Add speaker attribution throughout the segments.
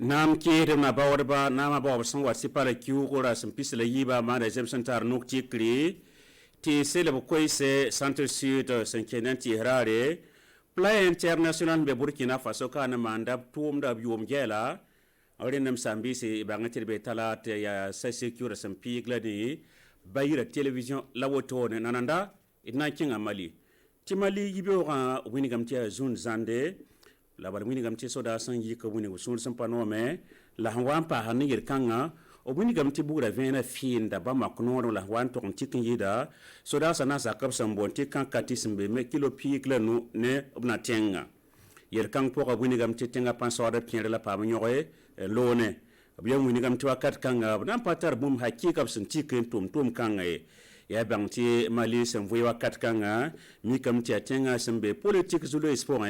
Speaker 1: nam kiyem na bawarba nama bawa san wasi pala kiu gora san pisla yiba ma da jem santar nok tikri ti sele bokoy se centre sud san kenan ti harare plan international be burkina faso kana mandab tum da yum gela awren sambisi bangatir be talat ya sa secure san pigla ni bayira television lawoto ne nananda idna kinga mali ti mali yibo ga winigam ti zone zande la bar winigam ti soda san yika winigo sun san panome la hwan pa han yir kanga o winigam ti bura vena finda ba makno la hwan to tikin yida soda sana zakab san bon ti kan katism be me kilo pigla no ne obna tenga yir kang po ga winigam ti tenga pansora piere la pa mnyoye lone biam winigam ti wakat kanga nan patar bum hakika san tikin tum kanga ya bangti mali sem voy wakat kanga mi kam ti atenga sembe politique zulo sport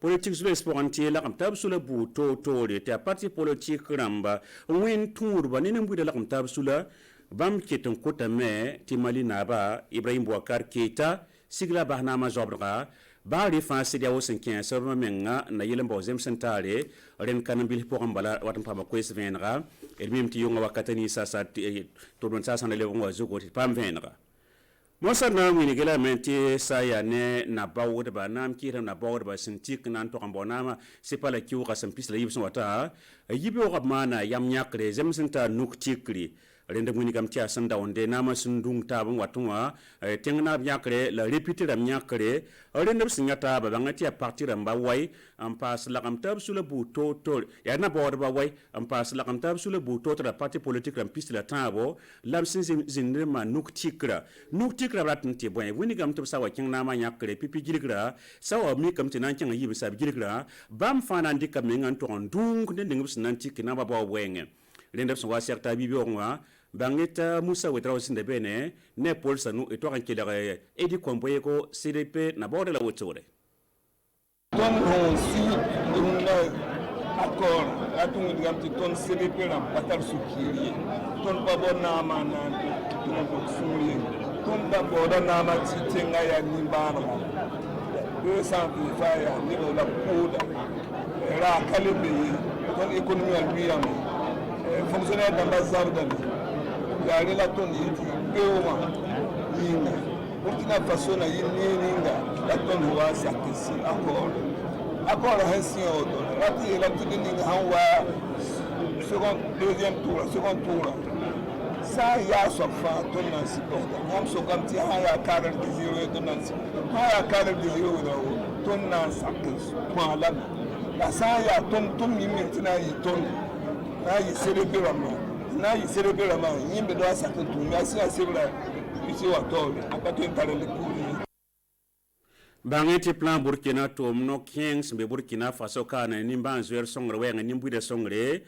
Speaker 1: politique zulo sport anti la kam tab sula bu to de ta parti politique ramba wen tour ba ni mbu de la kam tab sula bam keton kota me ti mali naba Ibrahim Boubacar Keita sigla bahna ma jobra ba ri fa sidia wosen ken serma menga na yelemba ozem sentare ren kanambil po ambala watam pa ko es venra el mim ti yonga wakatani sa to don sa sana le ngo zugo ti pam venra mosa na mini gela menti sa ya ne na bawde ba nam kiram na bawde ba sintik nan to ambonama c'est pas la kiu ka sampis la yibson wata yibe o mana yam nyakre zem senta nuk tikri rende muni kam tia sanda onde nama sundung tabun watuma tengna nyakre la répéter ram nyakre rende sinyata ba ngati a partir amba way am pas la kam tab sula bu to ya na bawde ba way am pas la kam tab sula bu to la parti politique ram piste la tabo lam sin ma nuk tikra ratin ti boy wini kam to sawa king nama nyakre pipi gilgra sawa mi kam tinan king yibi sab gilgra bam fana ndika mengan to ndung ne ngum sinan tik na ba wenge rende so wa certa bibi onwa bangeta Moussa Ouedraogo sinde bene ne Paul Sanu et toi en edi komboye ko CDP na borde la wotore
Speaker 2: ton si une accord atung digamti ton CDP na patal sukiri ton babona mana ton sumri ton babona na ma titenga ya nimbana 200 faya niveau la poudre la kalebe ton économie albiam fonctionnaire d'ambassade yari la ton yiti beoma ninga Burkina Faso na yininga la ton wa sakisi accord hansi odo la tidinga hanwa deuxième tour ça ya sofa ton na siporta am so kam ti haya cadre de zéro ton na haya cadre de zéro ton na sakis point la ça ya ton mi maintenant yi ton na yi célébrer na yi célébrer ma yimbe do asaka tu merci à célébrer ici wa tole akato ntale le kuri
Speaker 1: bangeti plan Burkina to no kings be Burkina Faso kana ni mbanzo songre wenga ni mbude songre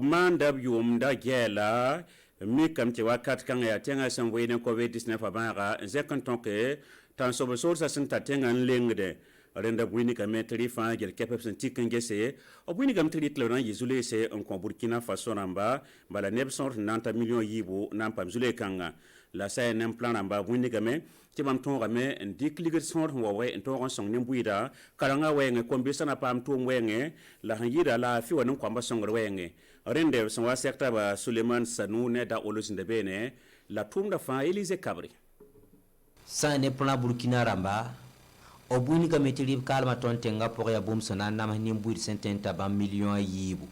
Speaker 1: manda bium da gela mi kam ti wakat kan ya tenga samwe ne covid-19 abara zekanton ke tan so sa senta tenga lengde renda bwini ka metri fa gel kepep sen tikengese o bwini kam tri tlo ran yizule se en ko Burkina Faso namba bala 990 millions yibu nam pam zule kanga la sa nem plan namba bwini game ti bam ton game en dikliger son wa we en ton song nem buida kalanga wenge kombisa na pam to wenge la hanyida la fi wonon kwamba song wenge rende son wa sekta ba Suleiman Sanu ne da olosinde bene la tumda fa Elise Kabri
Speaker 3: sa ne plan Burkina ramba obuni ka metri kalma ton tenga pour ya bum sona nam ni mbur sententa ba million yibu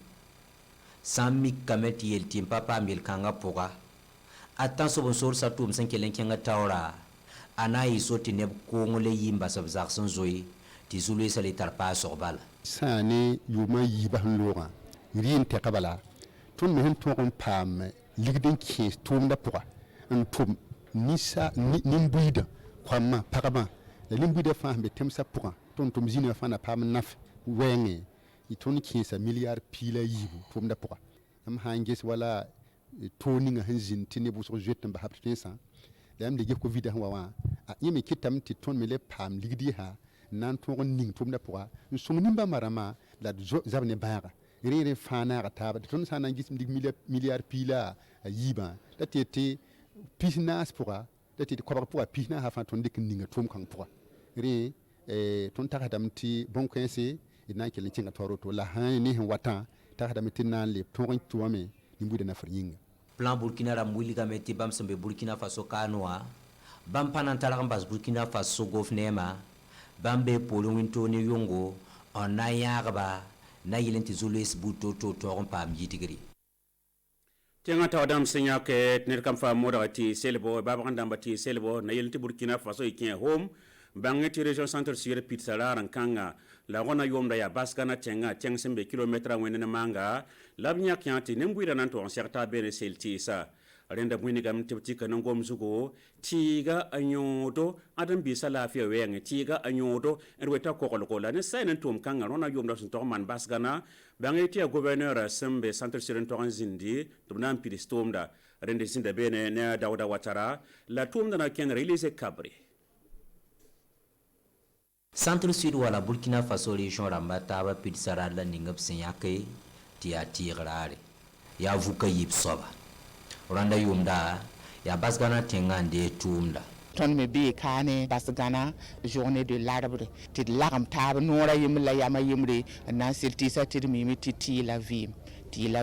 Speaker 3: 100 kameti yel timpa pa mil kanga poka atan so bonsor sa tum san kelen kenga tawra ana isoti ne ko ngole yimba sabzak son zoyi ti zulu sali tarpa sorbal
Speaker 4: sane yuma yiba lora rin te kabala tun me to kon pam ligden ki tum da poka en tum nisa nimbuida kwama pakaba la limbu de fa be temsa pour ton zina fa na pam naf wenge itoni kinsa milliard pila yibu tum da pour am hanges wala toni nga hanzin tini bu so jetem ba hapte sa lam de gef covid wa a yimi kitam ti ton mele pam ligdi ha nan ton ning tum da pour so nimba marama la zabne bara rere fa na ta ba ton sa nan gis milliard pila yiba da tete pisnas pour da tete ko pour pisna ha fa ton dik ninga tum kan pour re ton takadam ti bon kwense ina kelin cinga toro to la han ni wata tagsdame tɩ na n leb tõog n tʋwame nin-buudã nafr yĩnga
Speaker 3: plan burkina rãmb wilgame tɩ bãmb sẽn be burkina faso kaano wã bãmb pa na n targ n bas burkina faso gof neema bãmb bee poorẽ wĩntoog ne yʋngo n na n yãagba na yɩl n tɩ zo-loees buud to tõog n paam yɩtgre
Speaker 1: tẽngã taoodãmb sẽn yãk tɩ ned kam fãa modga tɩ selbo babg n dãmba tɩ selbo na yel tɩ burkina faso y kẽ hom bãng tɩ région centre sud pidsa raar n kãnga la gõna yʋʋmda yaa basgana tẽngã tẽng sẽn be kilometrã wẽnd ne manga la b yãk yã tɩ nin-buɩɩdã na n tog n seg t'a beene sel tɩɩsa rẽnda bũinigame tɩ b tɩka n-gom zugo tɩɩga a yõodo ãdem-biisã laafɩya wɛɛngẽ tɩɩga a yõodo d weta koglgo la ne sã n tʋʋm kãngã rõna yʋʋmda sẽn tog n maan basgana bãng tɩ yaa gouverneur sẽn be centre sud n tog n zĩndi tɩ b na n pids tʋʋmda rẽnd zĩnda beene ne Dawda Watara la tʋʋmda na kẽndr Élysée Kabre
Speaker 3: centre sud wala burkina faso région rãmba taaba pidsa raad la ning b sẽn yãke tɩ yaa tɩɩg raare yaa vuka yib soaba rãnda yʋʋmda yaa basgana tẽngã n dee tʋʋmda
Speaker 5: tõnd me bee kaane basgana journée de l'arbre tɩ d lagem taab noorã yembr la yama yembre n na n sel tɩɩsa tɩ d miime tɩ tɩɩla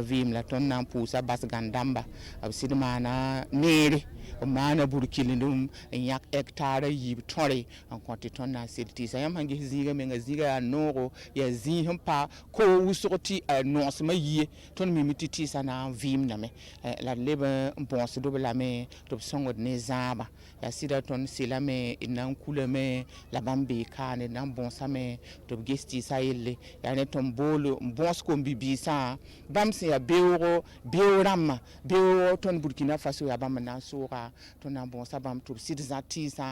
Speaker 5: vɩɩm la tõnd na n pʋʋsa basgan dãmba b sɩd maana neere b maana burkilendum n yãk hectara yiib tõre n kõ tɩ tõnd na n sel tɩɩsa yãmb sãn ges zĩiga menga zĩiga yaa noogo yaa zĩig sẽn pa koo wʋsg tɩ a nogsmã yie tõnd miime tɩ tɩɩsa na n vɩɩmdame la d leb n bõosd-b lame tɩ b sõngd ne zãaba yaa sɩda tõnd selame d na n kulame la bãmb bee kaane d na n bõosame tɩ b ges tɩɩsa yelle yaa ne tõnd bool n bõos kom-bi-biisã bãmb sẽn yaa beoogo beoog rãmbã beoog tõnd burkina faso yaa bãmb n na n sooga tõnd na n bõosa bãmb tɩ b sɩd zã tɩɩsã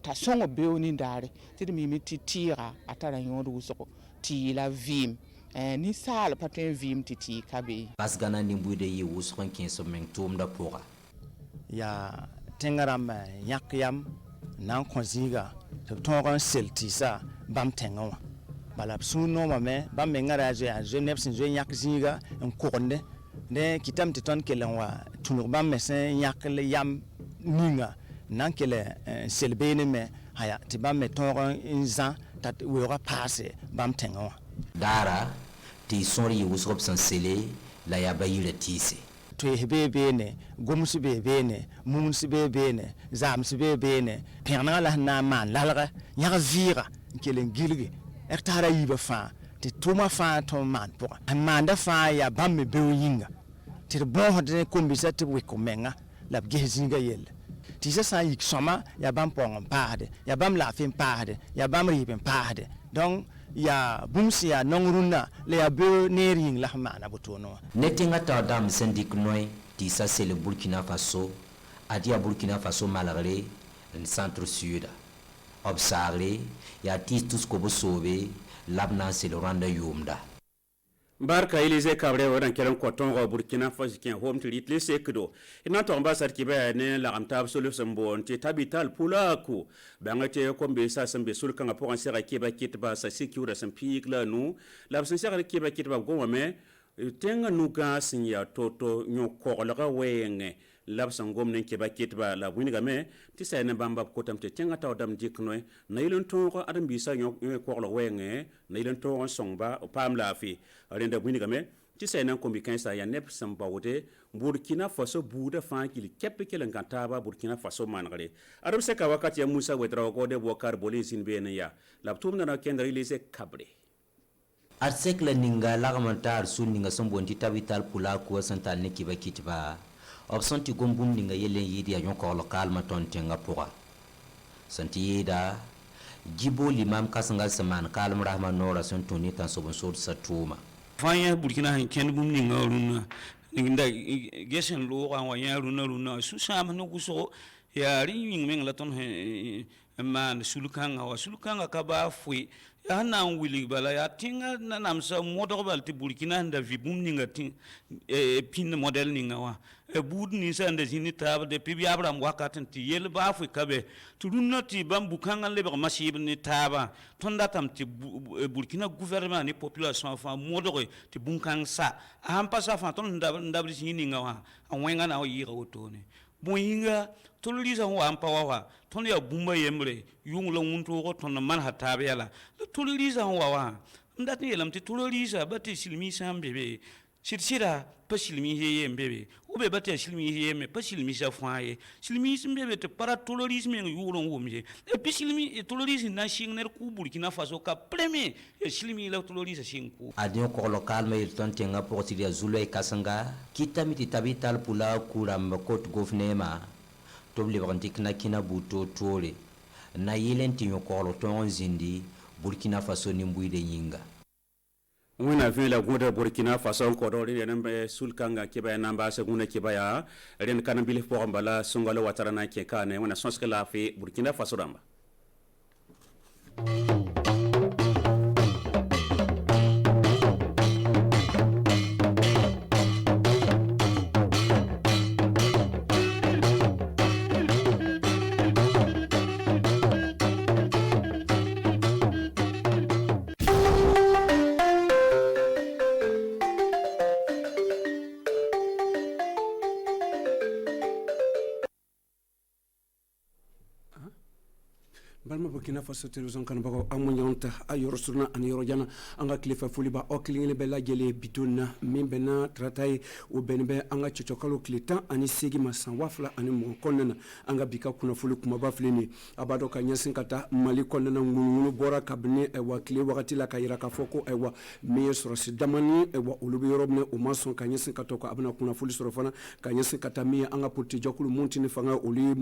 Speaker 5: t'a sõng b beoog nindaare tɩ d miime tɩ tɩɩga a tara yõod wʋsgo tɩ yɩla vɩɩm ninsaal pa tõe n vɩɩm tɩ tɩɩg ka be
Speaker 3: basgana nin-buɩɩda yɩ wʋsg n kẽes b meng tʋʋmda pʋga
Speaker 6: yaa tẽngã rãmb yãk yam n na n kõ zĩiga tɩ b tõog n sel tɩɩsa bãmb tẽngã wã bala b sũur noomame bãmb mengã ra zoe neb sẽn zoe yãk zĩiga n kʋgende ne kɩtame tɩ tõnd kell n wa tũnug bãmb me sẽn yãk yam ninga n na n kell n sel beene me aya tɩ bãmb me tõog n zã t'a weoogã paase bãmb tẽngã wã
Speaker 3: daara tɩ y sõor yɩ wʋsg b sẽn sele la yaa ba yɩra tɩɩse
Speaker 6: toees bee beene goms bee beene mums bee beene zaams bee beene pẽgnegã la sẽn na n maan lalga yãg vɩɩga n kell n gilge hectara yiibã fãa tɩ tʋʋmã fãa tõnd maan pʋgã n maanda fãa yaa bãmb me beo yĩnga tɩ d bõosd ne kom-bisã tɩ b wɩk menga la b ges zĩiga yelle tɩɩsã sã n yik sõma yaa bãmb paoong n paasde yaa bãmb laafɩ n paasde yaa bãmb rɩɩb n paasde donc yaa bũmb sẽn yaa nong rũnnã la yaa beo neer yĩng la sẽn maana bʋ-toonẽ wã
Speaker 3: ne tẽngã tao dãmb sẽn dɩk noy tɩɩsã sel burkina faso ad yaa burkina faso malgre n centre sʋɩda b saagre yaa tɩɩs tusgo b soobe la b na n sel rãnda yʋʋmda
Speaker 1: barka Élysée Kabre wadan kelen ko tongo Burkina Faso ken home to lit lese kdo ina to ambassadeur kibe ne la amtab solo sembo nti tabital pulaku bangate ko be sa sembe sul kanga pour en sera kiba kitba sa secure sem pik la nu la sen sera kiba kitba go me tenga nu ga sinya toto nyo ko la ga wenge labsan gomnen kiba kitba la winiga me ti sa ne bamba ko tamte tenga taw dam diknoy na ilon tongo adam bi sa nyo ko la wenge na ilon tongo songba pam la fi renda winiga me ti sa nan kombi kansa ya nep sam bawde Burkina Faso buda fa kili keppe kelen kantaba Burkina Faso manare arab se ka wakati ya Musa Wedra ko de Bokar Bolizin bene ya laptum na kendra Élysée Kabre
Speaker 3: arsek la ninga lagamantar sun ninga sombonti tabital pulaku santal ne kiba kitba obsonti gombum ninga yelen yidi ya yonko lokal ma ton tenga pura santi yida jibo limam kasanga saman kalm rahman nora son toni tan sobon sod satuma
Speaker 7: fanya Burkina han ken bum ninga runa ninga gesen lo wa ya runa su sama no guso ya ri meng la ton man sulukanga ka ba fui ya na wili bala ya tinga na namsa modo bal ti Burkina nda vi bum ninga tin pin model ninga wa bud ni sa nda zini tab de pibi abram wakatin ti yel ba fui kabe turunna ti bambu kanga le ba masib ni taba tonda tam ti Burkina gouvernement ni population fa modo ti bunkang sa am pa sa fa ton nda zini ninga wa an wenga na yi ga wotone boyinga tolisa ho ampa wa ton ya bumba yembre yung la wunto ko ton man hatabe yala tolisa ho wa ndat ni yelam ti terrorisa ba ti silmi sam bebe sira pa silmi heye mbebe ube ba ti silmi heye me pa silmi sa faaye silmi mbebe te para terrorisme ngi yuron wumje e pi silmi terrorisme na sing ner ku Burkina Faso ka premier silmi la terrorisa sing ku
Speaker 3: adin ko local me ton tenga pour tiria zulay kasanga kitamiti tabital pula kuram kot govnema to libantik na kina buto tole na yelenti ko ton zindi Burkina Faso ni mbuide nyinga
Speaker 1: wena vila gude Burkina Faso ko do ri nembe sulkanga kiba namba seguna kiba ya ren kana bile po mbala sungalo watarana ke kane wena sonske la fi Burkina Faso ramba balma Burkina Faso television kan bago amunyonta ayoro surna an yoro jana anga klifa fuliba o klingile bela jele biduna membena tratai o benbe anga chochokalo klitan ani sigi masan wafla ani mon konnana anga bika kuna fulu kuma bafleni abado ka nyasin kata mali konnana ngunu bora kabne e wa kli wakati la kayira ka foko e wa me soro sidamani e wa ulubi yorobne o mason ka nyasin kata ko abana kuna fulu soro fana ka nyasin kata mi anga puti jokulu muntini fanga oli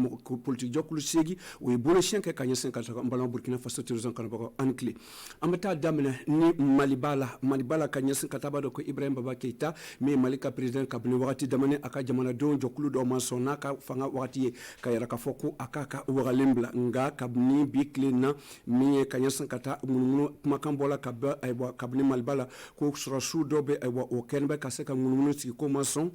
Speaker 1: puti jokulu sigi o bolo shenke ka nyasin kata mbala Burkina Faso tourism kan bako ankli amata damne ni malibala ka nyasin kata bado ko Ibrahim Baba Keita mi malika president kabne wakati damane aka jamana don jokulu do mason naka fanga wakati kayira ka foko aka wagalembla nga kabni biklina mi ka nyasin kata ngunu makambola kabba aywa kabni malibala ko surasu dobe aywa o kenbe kaseka ngunu siki ko mason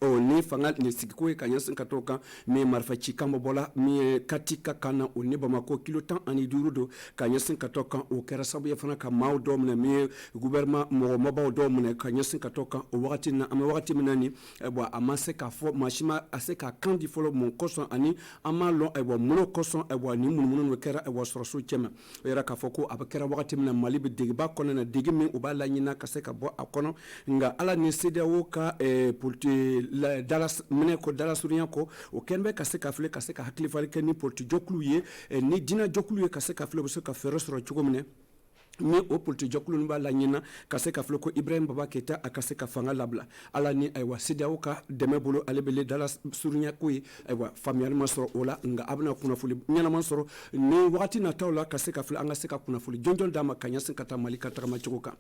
Speaker 1: o ni fanga ni sikiko e kanyasin katoka me marfa chikamba bola mi katika kana o ne bamako kilo tan ani durudo kanyasin katoka o kera sabu ya fana ka maw domne mi gouvernement mo mabaw domne kanyasin katoka o wakati na ama wakati minani bo amase ka fo mashima aseka kandi folo mon koson ani ama lo e bo muno koson e bo ni muno no kera e bo soroso chema era ka foko abakera wakati mina malibe digba kono na digimi o bala nyina kaseka bo akono nga ala ni sedia woka politi la Dallas mene ko Dallas suriyan ko o kenbe kase ka fle kase ka hakli fale ken ni politi joklu ye ni dina joklu ye kase ka fle bo se ka fere soro chugo mene mi o politi joklu nba la nyina kase ka fle ko Ibrahim Baba Keita akase ka fanga labla ala ni aywa sidawo ka deme bolo alebele Dallas suriyan ko aywa familial masoro ola nga abna kuna fuli nyana masoro ni wakati na tawla kase ka fle anga se ka kuna fuli jonjon dama kanyasin kata malika takama chugo ka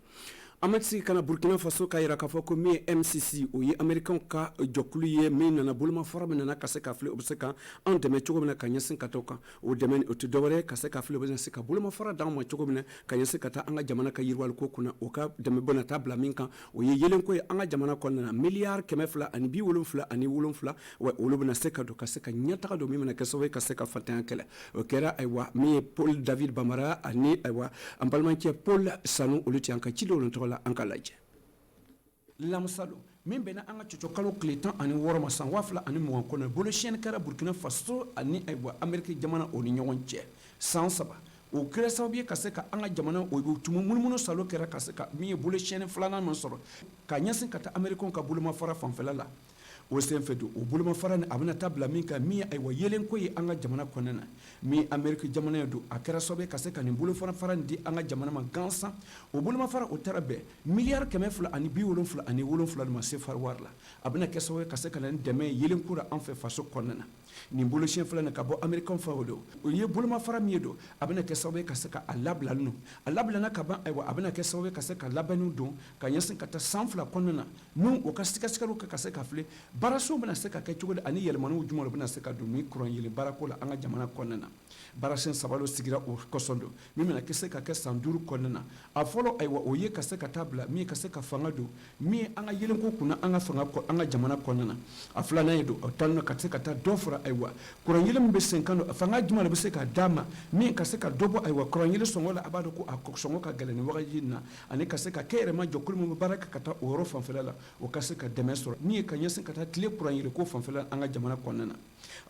Speaker 1: amatsi kana Burkina Faso ka yira ka foko mi MCC o yi American ka jokulu ye mi nana bulma forme nana kase ka fle obseka an deme chugo mena kanyasin katoka o deme o tudore kase ka fle obseka ka bulma fora dan ma chugo mena kanyasin kata anga jamana ka yirwal ko kuna o ka deme bona tabla minka o ye yelen ko anga jamana ko na milliard kemefla ani bi wolofla ani wolofla wa olobna seka do kase ka nyata do mi mena kaso kase ka fatan kala o kera aywa mi Paul David Bamara ani aywa ambalman ke Paul Sanu oluti anka chilo lontola ankalaje lamsalo min bena anga chochokalo kletan ani woroma san wafla ani mo kono bolo shen kara Burkina Faso ani aywa Amerika jamana oni nyonche san saba o kera sababu ka se ka anga jamana o bu tumu mulmuno salo kera ka se ka mi bolo shen flana man soro ka nyasin kata Amerika ka bolo ma fara fanfela la o sen fedu o buluma farani abuna tabla minka mi aywa yelen koyi anga jamana konena mi Amerika jamana do akera sobe kase kan bulu farani di anga jamana ma gansa o buluma fara o tarabe milliard kemefla ani bi wolonfla ani wolonfla ma se far warla abuna kesowe kase kan deme yelen kura en fe faso konena ni bulu shen fla na kabo American fawdo o ye buluma fara mi do abuna kesowe kase ka alabla no alabla na kaba aywa abuna kesowe kase ka labanu do kanyasin kata sanfla konena nu o kasika sikaru kase ka fle baraso bena se ka kɛ cogo ani yɛlɛmaniw jumɛn bena se ka don ni kuran yele barako la an ka jamana kɔnɔna barasen sabalo sigira o kɔsɔn do min bena kɛ se ka kɛ san 5 kɔnɔna a fɔlɔ ayiwa o ye ka se ka taa bila min ka se ka fanga do min an ka yelenko kunna an ka fanga an ka jamana kɔnɔna a filanan ye do o tan ka se ka taa dɔ fara ayiwa kuran yele min bɛ sen kan do fanga jumɛn bɛ se ka d'a ma min ka se ka dɔ bɔ ayiwa kuran yele sɔngɔ la a b'a dɔn ko a sɔngɔ ka gɛlɛn ni wagati in na ani ka se ka kɛ yɛrɛ ma jɔkulu min bɛ baara kɛ ka taa o yɔrɔ fanfɛla la o ka se ka dɛmɛ sɔrɔ min ye ka ɲɛsin ka taa
Speaker 8: taa tile kuran yiri ko fanfɛla an ka jamana kɔnɔna na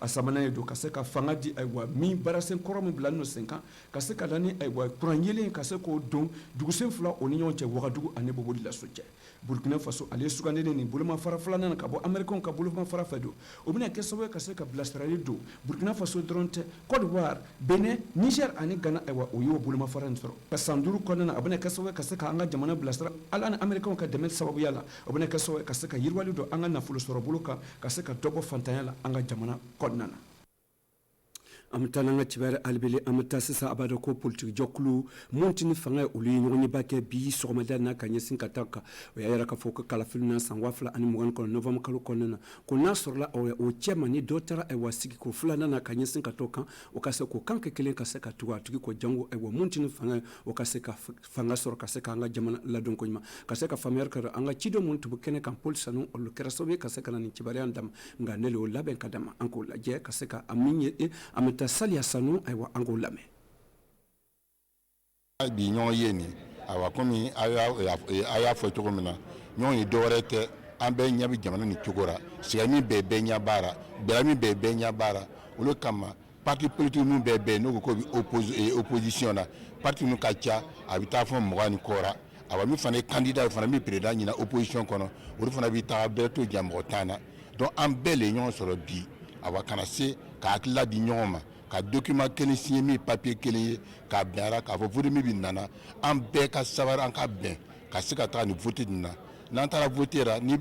Speaker 8: a sabanan ye don ka se ka fanga di ayiwa min baarasen kɔrɔ min bila n'o sen kan ka se ka da ni ayiwa kuran yelen ka se k'o don dugusen fila o ni ɲɔgɔn cɛ wagadugu ani boboli laso cɛ burkina faso ale sugandinen nin bolomafara filanan na ka bɔ américain ka bolomafara fɛ don o bɛna kɛ sababu ye ka se ka bilasirali don burkina faso dɔrɔn tɛ côte d'ivoire benin niger ani ghana ayiwa o y'o bolomafara in sɔrɔ ka san 5 kɔnɔna na a bɛna kɛ sababu ye ka se ka an ka jamana bilasira ala ni américain ka dɛmɛ sababuya la o bɛna kɛ sababu ye ka se ka yiriwali don an ka nafolo sɔrɔ bolo kan ka se ka dɔ bɔ fantanya la an ka jamana kɔnɔna na an bɛ taa n'an ka cibɛrɛ alibele an bɛ taa sisan a b'a dɔn ko politiki jɔkulu mun tɛ ni fanga ye olu ye ɲɔgɔn ɲɛba kɛ bi sɔgɔmada n'a ka ɲɛsin ka taa kan o y'a yira k'a fɔ ko kalafili na san 2020 kɔnɔ novembre kalo kɔnɔna na ko n'a sɔrɔla o cɛ ma ni dɔ taara ayiwa sigi ko filanan na ka ɲɛsin ka t'o kan o ka se k'o kan kɛ kelen ka se ka tugu a tigi ko jango ayiwa mun tɛ ni fanga ye o ka se ka fanga sɔrɔ ka se k'an ka jamana ladon ko ɲuman ka se ka faamuyali kɛ an ka cidenw mun tun bɛ kɛnɛ kan Paul Sanu olu kɛra sababu ye ka se ka na nin kibaruya dama nka ne le o labɛn ka dama an k'o lajɛ ka se ka a min ye an bɛ taa Saliya Sanu ayiwa an k'o lamɛn
Speaker 9: bi ɲɔgɔn ye nin ayiwa komi a y'a fɔ cogo min na ɲɔgɔn ye dɔwɛrɛ tɛ an bɛɛ ɲɛ bɛ jamana nin cogo la siga min bɛɛ bɛɛ ɲɛ baara bɛrɛ min bɛɛ bɛɛ ɲɛ baara olu kama parti politique ninnu bɛɛ bɛɛ n'u ko bɛ opposition na parti ninnu ka ca a bɛ taa fɔ 20 ni kɔra ayiwa min fana ye candidat fana min président ɲina opposition kɔnɔ olu fana bɛ taa bɛɛ to ja mɔgɔ tan na donc an bɛɛ le ɲɔgɔn sɔrɔ bi ayiwa kana se ka hakilila di ɲɔgɔn ma ka document kelen signé min papier kelen ye k'a bilara k'a fɔ vote min bɛ nana an bɛɛ ka sabari an ka bɛn ka se ka taa ni vote nin na n'an taara vote ra ni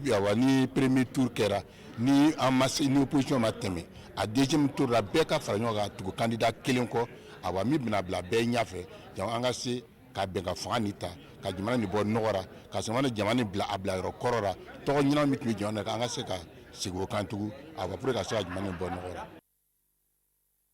Speaker 9: premier tour kɛra ni an ma se ni opposition ma tɛmɛ a deuxième tour la bɛɛ ka fara ɲɔgɔn kan tugu candidat kelen kɔ awa min bɛna bila bɛɛ ɲɛfɛ donc an ka se ka bɛn ka fanga nin ta ka jamana nin bɔ nɔgɔ la ka jamana nin bila a bila yɔrɔ kɔrɔ la tɔgɔ ɲuman min tun bɛ jamana na an ka se ka sigi o kan tugun awa pour ka se ka jamana nin bɔ nɔgɔ la.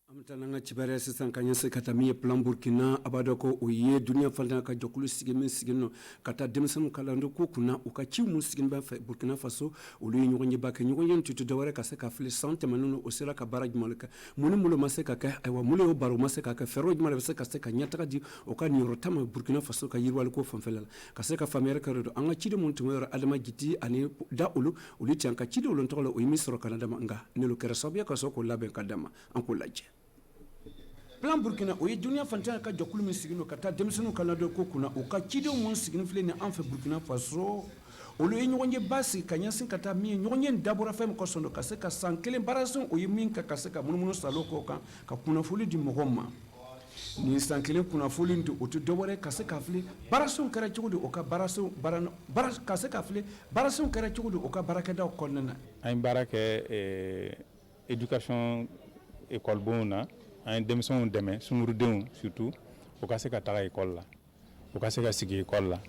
Speaker 8: an bɛ taa n'an ka cibɛrɛ sisan ka ɲɛsin ka taa min ye plan burkina a b'a dɔn ko o ye duniya fantanya ka jɛkulu sigi min sigilen nɔ ka taa denmisɛnninw kalanko ko kunna u ka ciw mun sigilen bɛ fɛ burkina faso olu ye ɲɔgɔn yeba kɛ ɲɔgɔn ye tutu dɔwɛrɛ ka se ka fili san tɛmɛnen o sera ka baara jumɛn kɛ mun ni mun ma se ka kɛ ayiwa mun y'o baro ma se ka kɛ fɛɛrɛw jumɛn bɛ se ka ɲɛtaga di o ka nin yɔrɔ tama burkina faso ka yiriwaliko fanfɛla la ka se ka faamuyali kɛ don an ka ciden mun tun bɛ yɔrɔ adama jiti ani da olu cɛ an ka ciden olu tɔgɔ la o ye min sɔrɔ kana dama nka n'olu kɛra sababu ye ka sɔrɔ k'o labɛn ka dama an k'o lajɛ plan burkina o ye duniya fantanya ka jɛkulu min sigilen don ka taa denmisɛnninw ka ladon ko kunna u ka cidenw mun sigilen filɛ nin an fɛ burkina faso olu ye ɲɔgɔn ye ba sigi ka ɲɛsin ka taa min ye ɲɔgɔn ye dabɔra fɛn min kɔsɔn don ka se ka san kelen baarasen o ye min ka se ka munumunu salo kɔ kan ka kunnafoli di mɔgɔw ma nin san kelen kunnafoli di o tɛ dɔwɛrɛ ka se ka fili baarasenw kɛra cogo di o ka ka se ka fili baarasenw kɛra cogo di o ka baarakɛdaw kɔnɔna na
Speaker 10: an ye baara kɛ éducation école bonw na an ye denmisɛnw dɛmɛ sungurudenw surtout u ka se ka taga école la u ka se ka sigi école la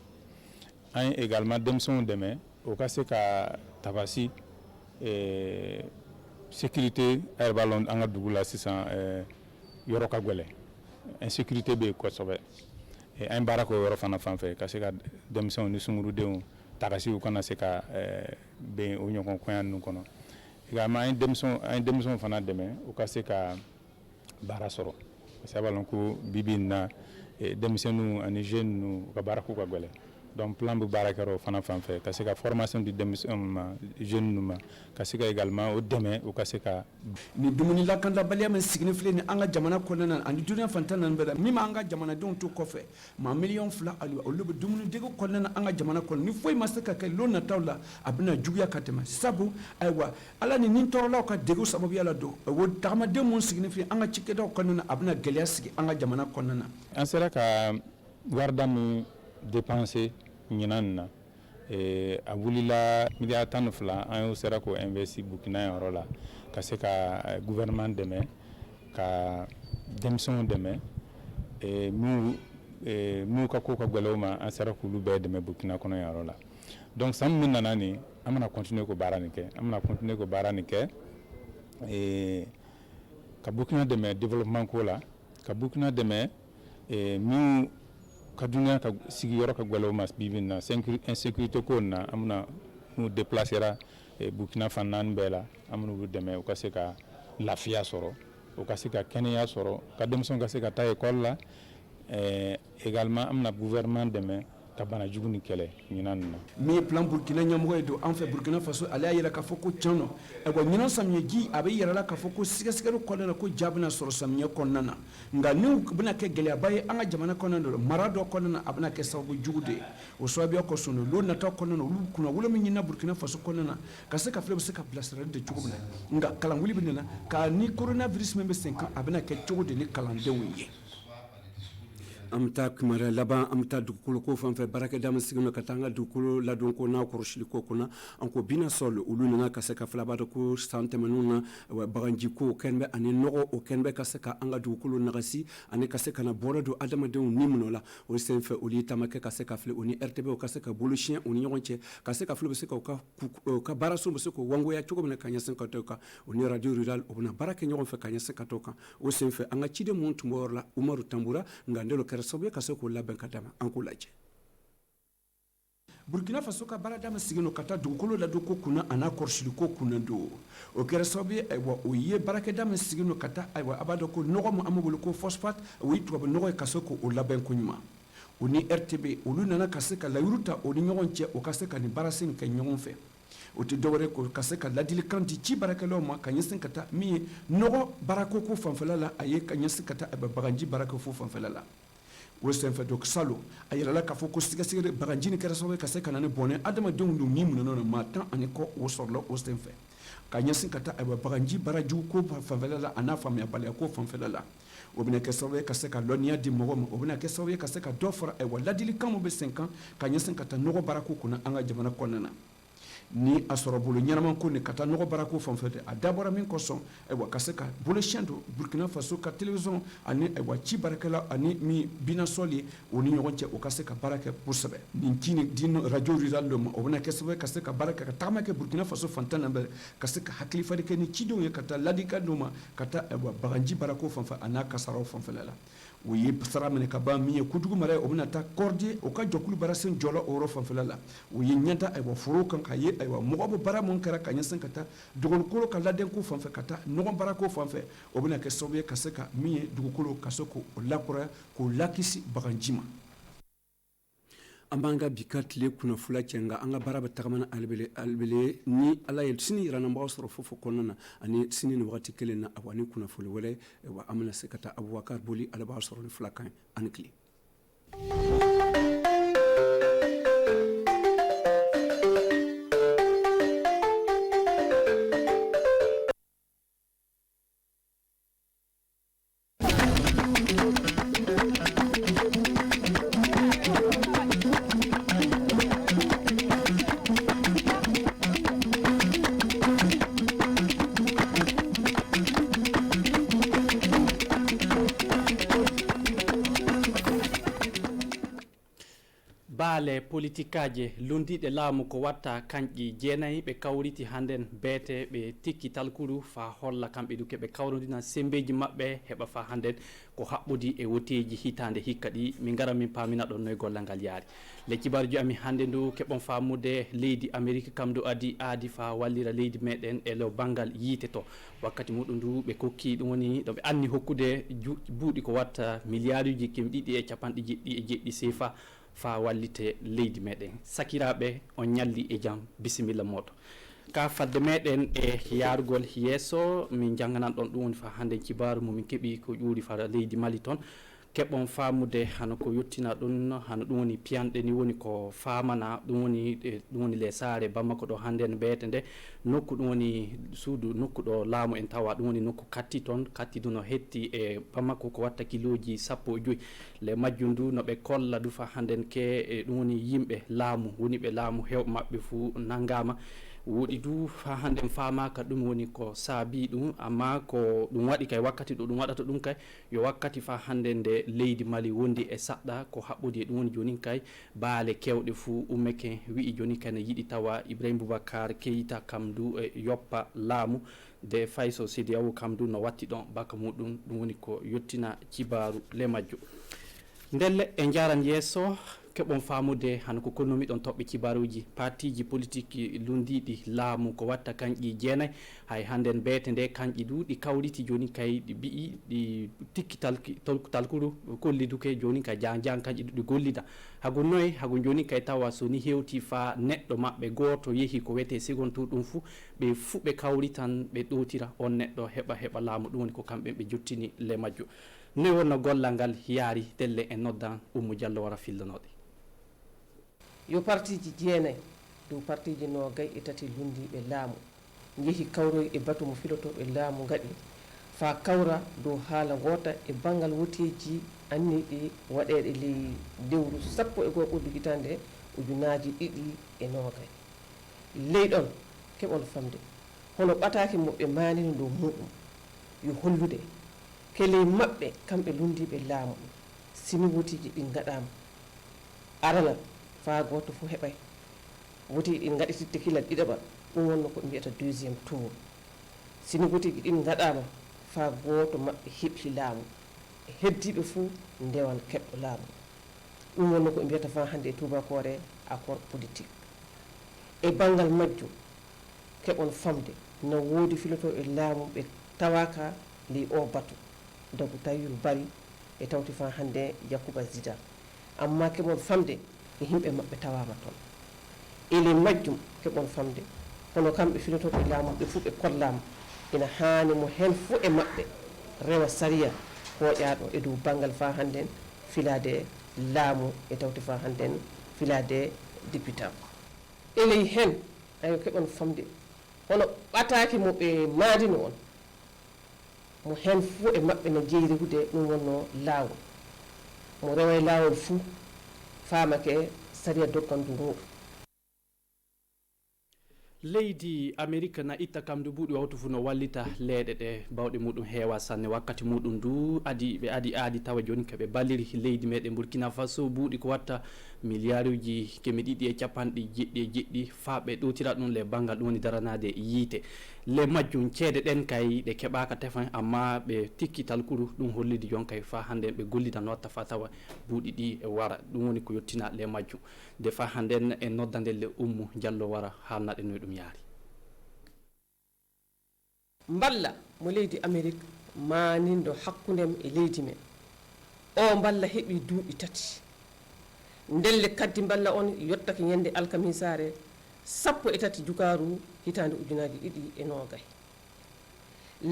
Speaker 10: an ye également denmisɛnw dɛmɛ u ka se ka tabasi sécurité a yɛrɛ b'a lɔn an ka dugu la sisan yɔrɔ ka gɛlɛn insécurité bɛ yen kosɛbɛ an ye baara kɛ o yɔrɔ fana fan fɛ ka se ka denmisɛnw ni sungurudenw tagasi u kana se ka bɛn o ɲɔgɔn kɔɲa ninnu kɔnɔ également an ye denmisɛnw fana dɛmɛ u ka se ka baara sɔrɔ parce que a b'a lɔn ko bibi in na denmisɛnninw ani jeunes ninnu u ka baara ko ka gɛlɛn donc plan bɛ baara kɛ o fana fan fɛ ka se ka formation di denmisɛnninw ma jeunes ninnu ma ka se ka également o dɛmɛ u ka se ka
Speaker 8: ni dumuni lakandabaliya min sigilen filɛ ni an ka jamana kɔnɔna na ani duniya fantan ninnu bɛɛ la min b'an ka jamanadenw to kɔfɛ maa 2,000,000 olu bɛ dumuni dege kɔnɔna na an ka jamana kɔnɔ ni foyi ma se ka kɛ lon nataw la a bɛna juguya ka tɛmɛ sabu ayiwa ala ni nin tɔɔrɔlaw ka degew sababuya la don o tagamaden mun sigilen filɛ an ka cikɛdaw kɔnɔna na a bɛna gɛlɛya sigi an ka jamana kɔnɔna na
Speaker 10: an sera ka warida min dépenser ɲinan nin na a wulila miliyari 12 an y'o sera k'o investi Burkina yɔrɔ la ka se ka gouvernement dɛmɛ ka denmisɛnw dɛmɛ minnu ka ko ka gɛlɛn o ma an sera k'olu bɛɛ dɛmɛ Burkina kɔnɔ yɔrɔ la donc san min nana nin an bɛna continuer k'o baara nin kɛ ka Burkina dɛmɛ développement ko la ka Burkina dɛmɛ minnu ka duniya ka sigiyɔrɔ ka gɛlɛn o ma bibi in na insécurité ko in na an bɛna n'u déplacera Burkina fan 4 bɛɛ la an bɛna olu dɛmɛ u ka se ka lafiya sɔrɔ u ka se ka kɛnɛya sɔrɔ ka denmisɛnw ka se ka taa école la également an bɛna gouvernement dɛmɛ ka bana jugu ni kɛlɛ ɲinan na
Speaker 8: mi plan burkina ɲɛmɔgɔ ye don an fɛ burkina faso ale y'a yɛrɛ k'a fɔ ko tiɲɛ don ayiwa ɲinan samiyɛji a bɛ yɛrɛ la k'a fɔ ko sɛgɛsɛgɛli kɔnɔna na ko ja bɛna sɔrɔ samiyɛ kɔnɔna na nka n'u bɛna kɛ gɛlɛyaba ye an ka jamana kɔnɔna na mara dɔ kɔnɔna na a bɛna kɛ sababu jugu de ye o sababuya kosɔn olu nataw kɔnɔna na olu kunna wolo min ɲinina burkina faso kɔnɔna na ka se ka filɛ bɛ se ka bilasirali de cogo min na nka kalan wuli bɛ nana ka ni coronavirus min bɛ sen kan a bɛna kɛ cogo de ni kalandenw ye an bɛ taa kibaruya laban an bɛ taa dugukolo ko fan fɛ baarakɛda min sigilen don ka taa an ka dugukolo ladon ko n'a kɔrɔsili ko kunna an ko bina sɔl olu nana ka se ka filaba dɔ ko san tɛmɛnenw na baganji ko o kɛn bɛ ani nɔgɔ o kɛn bɛ ka se ka an ka dugukolo nagasi ani ka se ka na bɔrɛ don adamadenw ni minɛ la o sen fɛ olu tamakɛ ka se ka filɛ o ni RTB o ka se ka bolo siɲɛ o ni ɲɔgɔn cɛ ka se ka filɛ bɛ se ka u ka baaraso bɛ se k'o wangoya cogo min na ka ɲɛsin ka t'o kan o ni radio rural o bɛna baara kɛ ɲɔgɔn fɛ ka ɲɛsin ka t'o kan o sen fɛ an ka ciden minnu tun bɔ yɔrɔ la Umaru Tambura Ngandelo kɛra sababu ye ka se k'o labɛn ka dama an k'o lajɛ Burkina Faso ka baarada min sigilen don ka taa dugukolo ladon ko kunna a n'a kɔrɔsili ko kunna don o kɛra sababu ye ayiwa o ye baarakɛda min sigilen don ka taa ayiwa a b'a dɔn ko nɔgɔ min an bɛ wele ko phosphate o ye tubabu nɔgɔ ye ka se k'o labɛn ko ɲuman o ni RTB olu nana ka se ka layiru ta o ni ɲɔgɔn cɛ o ka se ka nin baara sen kɛ ɲɔgɔn fɛ o tɛ dɔwɛrɛ ko ka se ka ladilikan di ci baarakɛlaw ma ka ɲɛsin ka taa min ye nɔgɔ baarako ko fanfɛla la a ye ka ɲɛsin ka taa baganji baarako fo fanfɛla la o senfɛ donc salo a yɛrɛla k'a fɔ ko sɛgɛsɛgɛli baganji ni kɛra sababu ye ka se ka na ni bɔnɛ adamadenw don min minɛnɔ na maa 10 ani kɔ o sɔrɔla o senfɛ ka ɲɛsin ka taa ayiwa baganji baarajugu ko fanfɛla la a n'a faamuyabaliya ko fanfɛla la o bɛna kɛ sababu ye ka se ka lɔnniya di mɔgɔ ma o bɛna kɛ sababu ye ka se ka dɔ fara ayiwa ladilikan min bɛ sen kan ka ɲɛsin ka taa nɔgɔ baarako kunna an ka jamana kɔnɔna na ni a sɔrɔ bolo ɲɛnaman ko ni ka taa nɔgɔ baarako fan fɛ a dabɔra min kosɔn ayiwa ka se ka bolosiyɛn don Burkina Faso ka télévision ani ayiwa ci baarakɛla ani min bina sɔli o ni ɲɔgɔn cɛ o ka se ka baara kɛ kosɛbɛ nin ci ni di radio rural dɔ ma o bɛna kɛ sababu ye ka se ka baara kɛ ka tagama kɛ Burkina Faso fantan na bɛɛ ka se ka hakili fari kɛ ni cidenw ye ka taa ladilikan d'u ma ka taa ayiwa baganji baarako fan fɛ a n'a kasaraw fanfɛla la o ye sara minɛ ka ban min ye kojugu mara ye o bɛna taa kɔrɔdi o ka jɔkulu baarasen jɔla o yɔrɔ fanfɛla la o ye ɲɛta ayiwa foro kan k'a ye ayiwa mɔgɔ bɛ baara mun kɛra ka ɲɛsin ka taa dugukolo ka labɛnko fanfɛ ka taa ɲɔgɔn baarako fanfɛ o bɛna kɛ sababu ye ka se ka min ye dugukolo ka se k'o lakɔrɔya k'o lakisi baganji ma an b'an ka bi ka tile kunnafula cɛ nka an ka baara bɛ tagamana alibele ni ala ye sini yiranabagaw sɔrɔ fofo kɔnɔna na ani sini ni wagati kelen na awa ni kunnafoli wɛrɛ wa an bɛna se ka taa Abubakar Boli ala b'a sɔrɔ ni filakan ye ani tile
Speaker 11: baale politikaje lundiɗe laamu ko watta kanƴi jeenayi ɓe kawriti hannden beete ɓe tikki talkuru fa holla kamɓe du keɓe kawrodina sembeji maɓɓe heɓa fa hannden ko haɓɓodi e woteji hitande hikka ɗi min gara min pamina ɗon noye gollal ngal yaari le cibaruji ami hannde ndu keɓon fammude leydi amérique kam du aadi fa wallira leydi meɗen e lo banggal yiite to wakkati muɗum ndu ɓe kokki ɗum woni ɗo ɓe anni hokkude buuɗi ko watta milliard uji kim ɗiɗi e capanɗe jeɗɗi e jeɗɗi CFA fa wallite leydi meɗen sakiraɓe on ñalli e jaam bisimilla moɗo ka fadde meɗen e yarugol yesso min janganan ɗon ɗum woni fa hande cibaru momin keeɓi ko ƴuuri fa leydi Mali toon keɓon famude hano ko yettina ɗum hano ɗum woni piyanɗe ni woni ko famana ɗum woni les saare Bamako ɗo hande no ɓeyete nde nokku ɗum woni suudu nokku ɗo laamu en tawa ɗum woni nokku katti toon katti du no hetti e Bamako ko watta kiloji 15 le majjum ndu no ɓe kolla du fa handen ke e ɗum woni yimɓe laamu woni ɓe laamu hew maɓɓe fuu nanggama woɗi du fa hande famaka ɗum woni ko saabi ɗum amma ko ɗum waɗi kay wakkati ɗo ɗum waɗata ɗum kay yo wakkati fa hande nde leydi Mali wondi e saɗɗa ko haɓɓodi e ɗum woni joni kay baale kewɗe fuu ummeke wi'i joni kay ne yiɗi tawa Ibrahima Boubacar Keïta kam du e yoppa laamu de Fayso Sidiawo kam du no watti ɗon baka muɗum ɗum woni ko yettina cibaru le majjo ndelle e jaran yesso keɓon famude han ko konnomi ɗon toɓɓe kibaruji partiji politique lundiɗi laamu ko watta kanƴi jeenayi hay hannden beete nde kanƴi du ɗi kawriti joni kay ɗi mbi'i ɗi tikki talkuru kolliduke joni kay jan kanƴi ɗi gollida hago noye hago joni kay tawa soni hewti fa neɗɗo maɓɓe goto yeehi ko wiyete second tour ɗum fuu ɓe fuu ɓe kawri tan ɓe ɗotira on neɗɗo heɓa laamu ɗum woni ko kamɓe ɓe jottini le majjo noyi wonno gollal ngal yaari telle e noddan Oumou Diallo wara fillanoɗe
Speaker 12: yo partiji jeenayi dow partiji nogay e tati lundiɓe laamu jeehi kawroy e batu mo filotoɓe laamu gaɗi fa kawra dow haala gota e banggal woteji anniɗi waɗeɗe ley lewru 11 ɓoɗɗu hitande ujunaji 2.9 leyɗon keɓon famde hono ɓataki moɓe manino dow muɗum yo hollude kele maɓɓe kamɓe lundiɓe laamu sini wotiji ɗi gaɗama aranal fa goto fof heɓay woti ɗin gaɗititte kilal ɗiɗaɓal ɗum wonno ko mbiyata deuxiéme tour sini wotiji ɗin gaɗama fa goto maɓɓe heɓi laamu e heddiɓe fuu ndewan keɓɗo laamu ɗum wonno ko mbiyata fa hande e tubakore accord politique e banggal majjum keɓon famde no woodi filotoɓe laamu ɓe tawaka ley o batu donc Tahirou Barry e tawti fa hande Yacouba Zida amma keɓon famde e himɓe maɓɓe tawama toon ele majjum keɓon famde hono kamɓe filotoɓe laamu ɓe fuu ɓe kollama ina haani mo hen fuu e maɓɓe rewa saria hoƴaɗo e dow banggal fa hannden filade laamu e tawti fa hannden filade député eley hen ayo keɓon famde hono ɓataki mo ɓe maadino on mo hen fuu e maɓɓe no jeeyi rehude ɗum wonno laawol mo rewa e laawol fuu famake saria dokkandu muɗum
Speaker 11: leydi Amérique na itta kam du buuɗi wawtu fu no wallita leeɗe ɗe bawɗe muɗum heewa sanne wakkati muɗum du ɓe aadi tawa joni koɓe balliri leydi meɗen Burkina Faso buuɗi ko watta milliard uji 270 fa ɓe ɗotira ɗum le banggal ɗum woni daranade yiite le majjum ceede ɗen kay ɗe keɓaka tefan amma ɓe tikki talkuru ɗum hollidi jon kay fa hande ɓe gollida no watta fa tawa buuɗi ɗi e wara ɗum woni ko yettina le majjum de fa handen e noddande le Oumou Diallo wara haalnaɗe noye ɗum yaari
Speaker 12: mballa mo leydi Amérique manindo hakkundem e leydi men o mballa heeɓi duuɓi 3 ndelle kaddi mballa on yottake ñande alkamisare 13 jukaru hitande ujunaji 2.9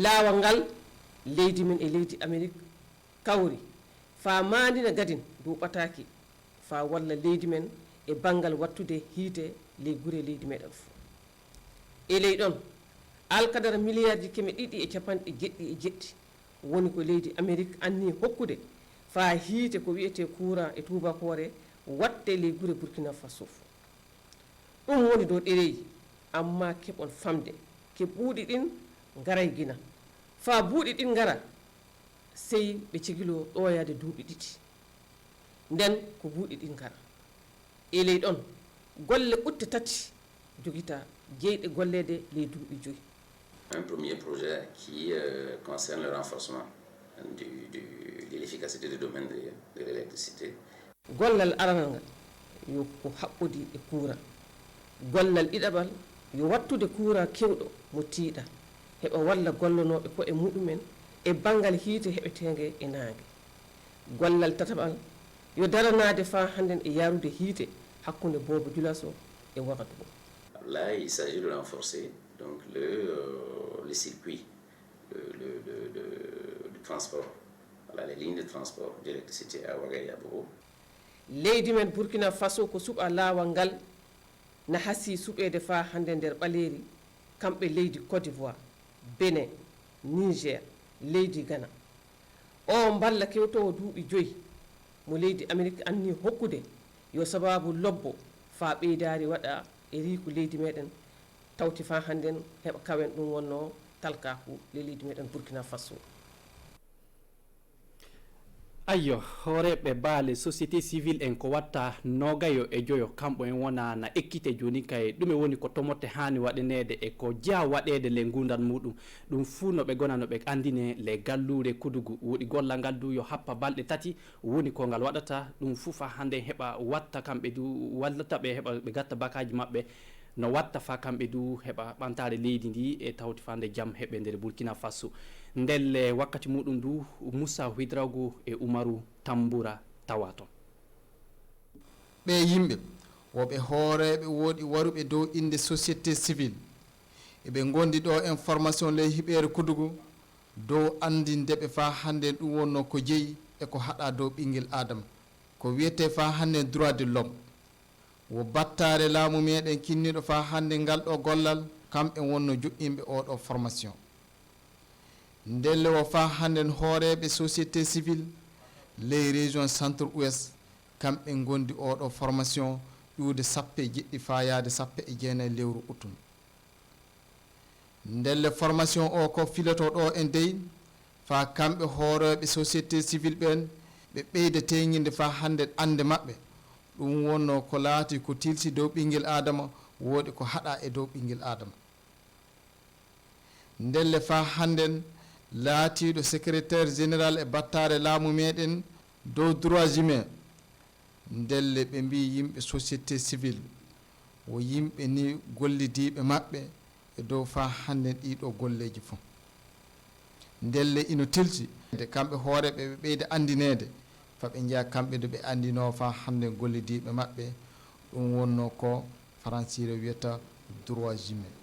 Speaker 12: laawal ngal leydi men e leydi Amérique kawri fa mandina gadin dow ɓataki fa walla leydi men e bangal wattude hiite ley gure leydi meɗen fof e ley ɗon alkadara milliard ji 290 woni ko leydi Amérique anni hokkude fa hiite ko wiyete courant e tubakore watte ley gure Burkina Faso ɗum woni dow ɗereji amma keɓon famde ke ɓuuɗi ɗin garay gina fa buuɗi ɗin gara sey ɓe cegilo ɗoyade duuɓi 2 nden ko buuɗi ɗin gara e ley ɗon golle ɓutte 3 jogita jeyɗe gollede ley duuɓi 5.
Speaker 13: Un premier projet qui concerne le renforcement de l'efficacité du domaine de l'électricité.
Speaker 12: Gollal aranal ngal yo ko haɓɓudi e courant gollal ɗiɗaɓal yo wattude courant kewɗo mo tiiɗa heɓa walla gollonoɓe ko e muɗumen e bangal hiite heɓetege e naange gollal tataɓal yo daranade fa hannden e yarude hiite hakkunde Bobo Dioulasso e Ouagadougou.
Speaker 13: Là il s'agit de renforcer donc le circuit de transport, voilà, les lignes de transport d'électricité à Ouagadougou.
Speaker 12: leydi men Burkina Faso ko suɓa laawal ngal na hasi suɓede fa hande nder ɓaleri kamɓe leydi Côte d'Ivoire, Benin, Niger, leydi Ghana o mballa kewtowo duuɓi 5 mo leydi Amérique anni hokkude yo sababu lobbo fa ɓeydari waɗa e riku leydi meɗen tawti fa hannden heɓa kawen ɗum wonno talkaku le leydi meɗen Burkina Faso.
Speaker 11: ayyo horeɓe baale société civile en ko watta nogayo e joyo kamɓo en wona na ekkite joni kay ɗume woni ko tomotte hani waɗanede e ko jea waɗede le gurdal muɗum ɗum fuu no ɓe gona no ɓe andine le gallure kudugu woɗi gollal ngal du yo happa balɗe tati woni ko ngal waɗata ɗum fuu fa hande heɓa watta kamɓe du wallata ɓe heɓa ɓe gatta bakaji mabɓe no watta fa kamɓe du heɓa ɓantare leydi ndi e tawti fande jaam heɓe nder Burkina Faso ndelle wakkati muɗum du Moussa Ouédraogo e Umaru Tambura tawa ton
Speaker 14: ɓe yimɓe woɓe hooreɓe woɗi waruɓe dow inde société civile eɓe gondi ɗo information ley hiɓere kudugu dow andindeɓe fa hande ɗum wonno ko jeeyi e ko haɗa dow ɓinguel adama ko wiyete fa hande droit de l'homme wo battare laamu meɗen kinniɗo fa hande ngal ɗo gollal kamɓe wonno joƴƴinɓe oɗo formation ndelle wo fa hannden hooreɓe société civile les région centre ouest kamɓe gondi oɗo formation ƴuude sappo e jeɗɗi fa yaade sappo e jeenayi lewru utun ndelle formation o ko filoto ɗo en dey fa kamɓe hooreɓe société civile ɓen ɓe ɓeyda teñinde fa hande ande maɓɓe ɗum wonno ko laati ko tilsi dow ɓinguel adama woodi ko haɗa e dow ɓinguel adama ndelle fa hannden laatiɗo secrétaire général e battare laamu meɗen dow droit humain ndelle ɓe mbi yimɓe société civile wo yimɓe ni gollidiɓe maɓɓe e dow fa hande ɗiɗo golleji fof ndelle ino tilti de kamɓe hooreɓe ɓe ɓeyda andinede faɓe jeeya kamɓe de ɓe andino fa hande gollidiɓe maɓɓe ɗum wonno ko françire wiyata droit humain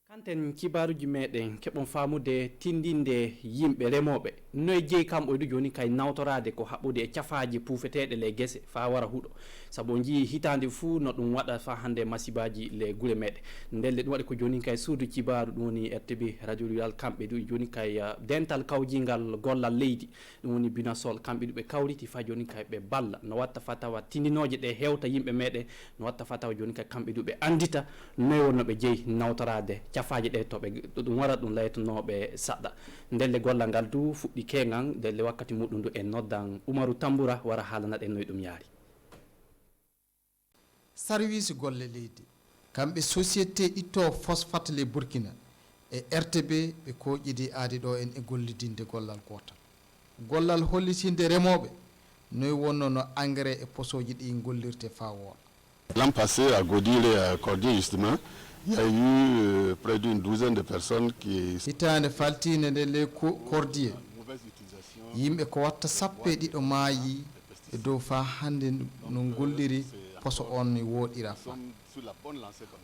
Speaker 11: kanten kibaruji meɗen keɓon famude tindinde yimɓe remoɓe noye jeeyi kamɓo du joni kay nawtorade ko haɓɓude e cafaji puufeteɗe le guese fa wara huuɗo saabu jii hitande fuu no ɗum waɗa fa hande masibaji le guure meɗe ndelle ɗum waɗi ko joni kay suudu kibaru ɗum woni RTB radio rural kamɓe du joni kay dental kawjingal gollal leydi ɗum woni binasol kamɓe du ɓe kawriti fa joni kay ɓe balla no watta fa tawa tindinoje ɗe hewta yimɓe meɗe no watta fa tawa joni kay kamɓe du ɓe andita noye wonno ɓe jeeyi nawtorade cafaji ɗe to ɓe ɗum waɗa ɗum laytonoɓe saɗɗa ndelle gollal ngal du fuɗɗi kegan ndelle wakkati muɗum du en noddan Umaru Tambura wara haalana ɗen noye ɗum yaari
Speaker 14: service golle leydi kamɓe société itto phosphate le Burkina e RTB ɓe koƴƴidi aadi ɗo en e gollidinde gollal gotal gollal hollitinde remoɓe noy wonno no engrais e posoji ɗi gollirte fa wooɗa.
Speaker 9: L'an passé à Godile et à Cordier justement il y a eu près d'une douzaine de personnes qui
Speaker 14: hitande faltine nde le Cordier yimɓe ko watta sappo e ɗiɗo maayi e dow fa hande no golliri poso on woɗira fa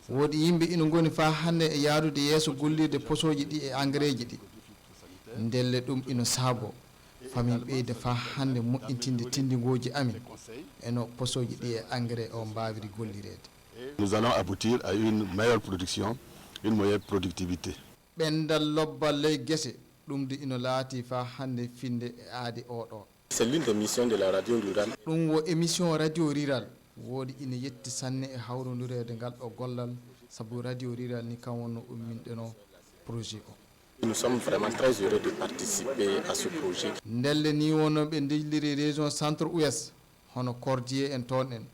Speaker 14: woodi yimɓe ina goni fa hande e yaadude yeeso gollirde posoji ɗi e engrais ji ɗi ndelle ɗum ina saago famin ɓeyde fa hande moƴƴintinde tindigoji amin eno posoji ɗi e engrais o mbawiri gollirede.
Speaker 9: Nous allons aboutir à une meilleure production, une meilleure productivité.
Speaker 14: ɓendal lobbal ley guese ɗum de ino laati fa hande finde e aadi oɗo.
Speaker 15: C'est l'une des missions de la radio rurale.
Speaker 14: ɗum wo émission radio rural woodi ina yetti sanne e hawrodurede ngal ɗo gollal sabu radio rural ni kam wonno umminɗeno projet o.
Speaker 15: Nous sommes vraiment très heureux de participer à ce projet.
Speaker 14: ndelle ni wonno ɓe dilliri région centre ouest hono Cordier en toon en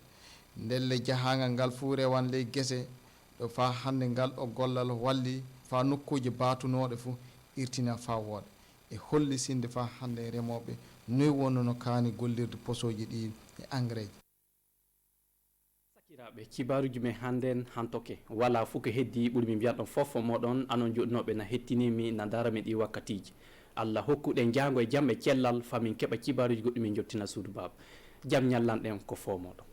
Speaker 14: ndelle jahangal ngal fuu rewan ley guese ɗo fa hande ngal ɗo gollal walli fa nokkuji batunoɗe fuu irtina fa wooɗa e hollisinde fa hande remoɓe noy wonno no kaani gollirde posoji ɗi e engrais ji.
Speaker 11: sakiraɓe kibaruji men hannden hantoke wala fuu ko heddi ɓuuri mi mbiyatɗon fof moɗon anon joɗinoɓe na hettinimi na darami ɗi wakkatiji Allah hokkuɗen jango e jaam e cellal famin keɓa kibaruji goɗɗi min jottina suudu baba jaam ñallanɗen ko fo moɗon.